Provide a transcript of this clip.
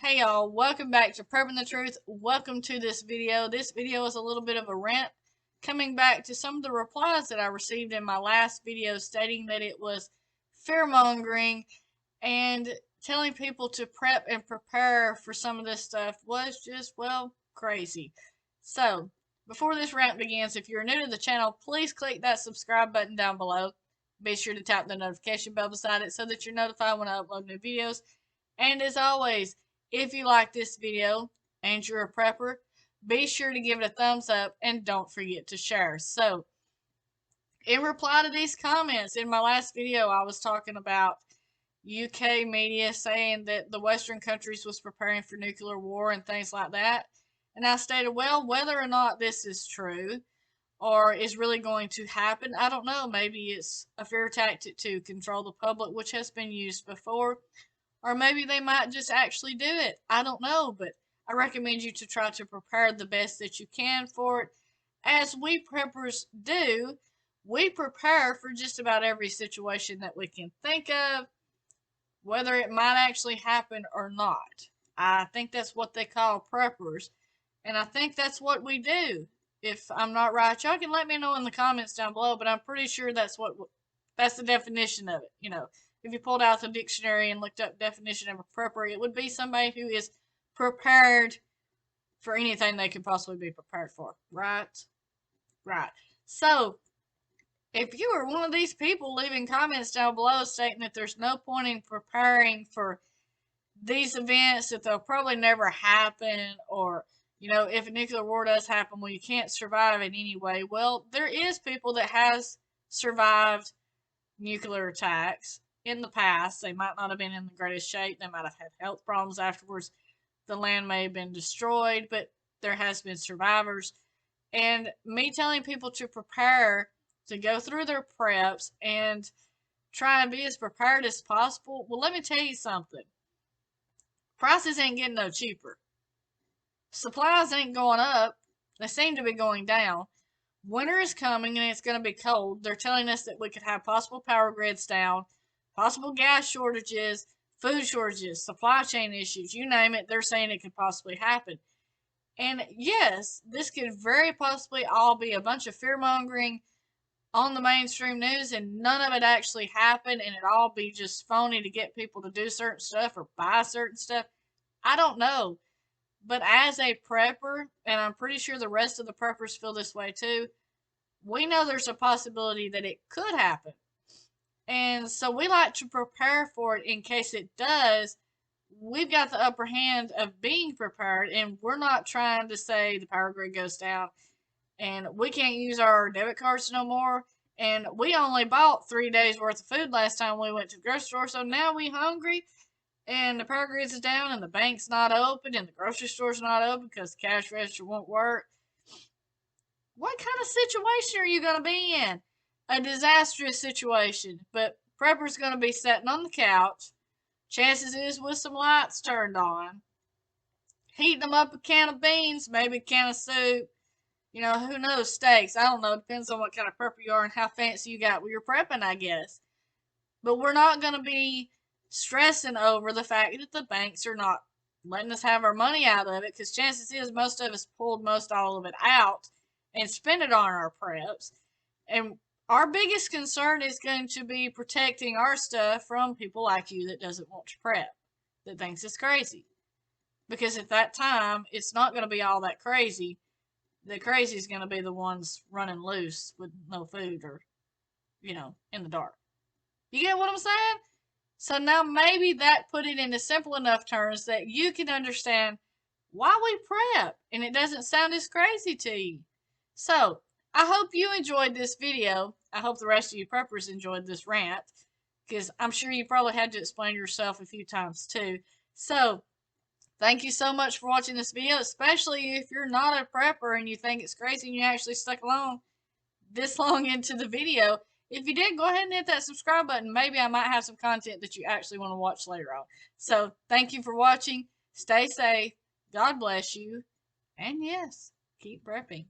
Hey y'all, welcome back to Prepping the Truth. Welcome to this video. This video is a little bit of a rant coming back to some of the replies that I received in my last video stating that it was fear-mongering and telling people to prep and prepare for some of this stuff was just, well, crazy. So, before this rant begins, if you're new to the channel, please click that subscribe button down below. Be sure to tap the notification bell beside it so that you're notified when I upload new videos. And as always, if you like this video and you're a prepper, be sure to give it a thumbs up and don't forget to share. So, in reply to these comments, in my last video, I was talking about UK media saying that the Western countries was preparing for nuclear war and things like that. And I stated, well, whether or not this is true or is really going to happen, I don't know. Maybe it's a fear tactic to control the public, which has been used before. Or maybe they might just actually do it. I don't know, but I recommend you to try to prepare the best that you can for it. As we preppers do, we prepare for just about every situation that we can think of, whether it might actually happen or not. I think that's what they call preppers, and I think that's what we do. If I'm not right, y'all can let me know in the comments down below, but I'm pretty sure that's the definition of it, If you pulled out the dictionary and looked up definition of a prepper, it would be somebody who is prepared for anything they could possibly be prepared for. Right? Right. So, if you are one of these people leaving comments down below stating that there's no point in preparing for these events, that they'll probably never happen, or, if a nuclear war does happen, well, you can't survive in any way. Well, there is people that has survived nuclear attacks in the past. They might not have been in the greatest shape. They might have had health problems afterwards. The land may have been destroyed, but there has been survivors. And me telling people to prepare, to go through their preps and try and be as prepared as possible, well, let me tell you something. Prices ain't getting no cheaper. Supplies ain't going up. They seem to be going down. Winter is coming and it's going to be cold. They're telling us that we could have possible power grids down, possible gas shortages, food shortages, supply chain issues, you name it, they're saying it could possibly happen. And yes, this could very possibly all be a bunch of fear-mongering on the mainstream news and none of it actually happen and it all be just phony to get people to do certain stuff or buy certain stuff. I don't know. But as a prepper, and I'm pretty sure the rest of the preppers feel this way too, we know there's a possibility that it could happen. And so we like to prepare for it in case it does. We've got the upper hand of being prepared, and we're not trying to say the power grid goes down and we can't use our debit cards no more. And we only bought 3 days worth of food last time we went to the grocery store, so now we hungry and the power grid's down and the bank's not open and the grocery store's not open because the cash register won't work. What kind of situation are you going to be in? A disastrous situation. But prepper's going to be sitting on the couch, chances is with some lights turned on, heating them up a can of beans, maybe a can of soup, who knows, steaks. I don't know, depends on what kind of prepper you are and how fancy you got with your prepping, I guess. But we're not going to be stressing over the fact that the banks are not letting us have our money out of it, because chances is most of us pulled all of it out and spent it on our preps. And our biggest concern is going to be protecting our stuff from people like you that doesn't want to prep, that thinks it's crazy. Because at that time, it's not going to be all that crazy. The crazy is going to be the ones running loose with no food or, in the dark. You get what I'm saying? So now maybe that put it into simple enough terms that you can understand why we prep and it doesn't sound as crazy to you. So, I hope you enjoyed this video. I hope the rest of you preppers enjoyed this rant, because I'm sure you probably had to explain yourself a few times too. So, thank you so much for watching this video, especially if you're not a prepper and you think it's crazy and you actually stuck along this long into the video. If you did, go ahead and hit that subscribe button. Maybe I might have some content that you actually want to watch later on. So, thank you for watching. Stay safe. God bless you. And yes, keep prepping.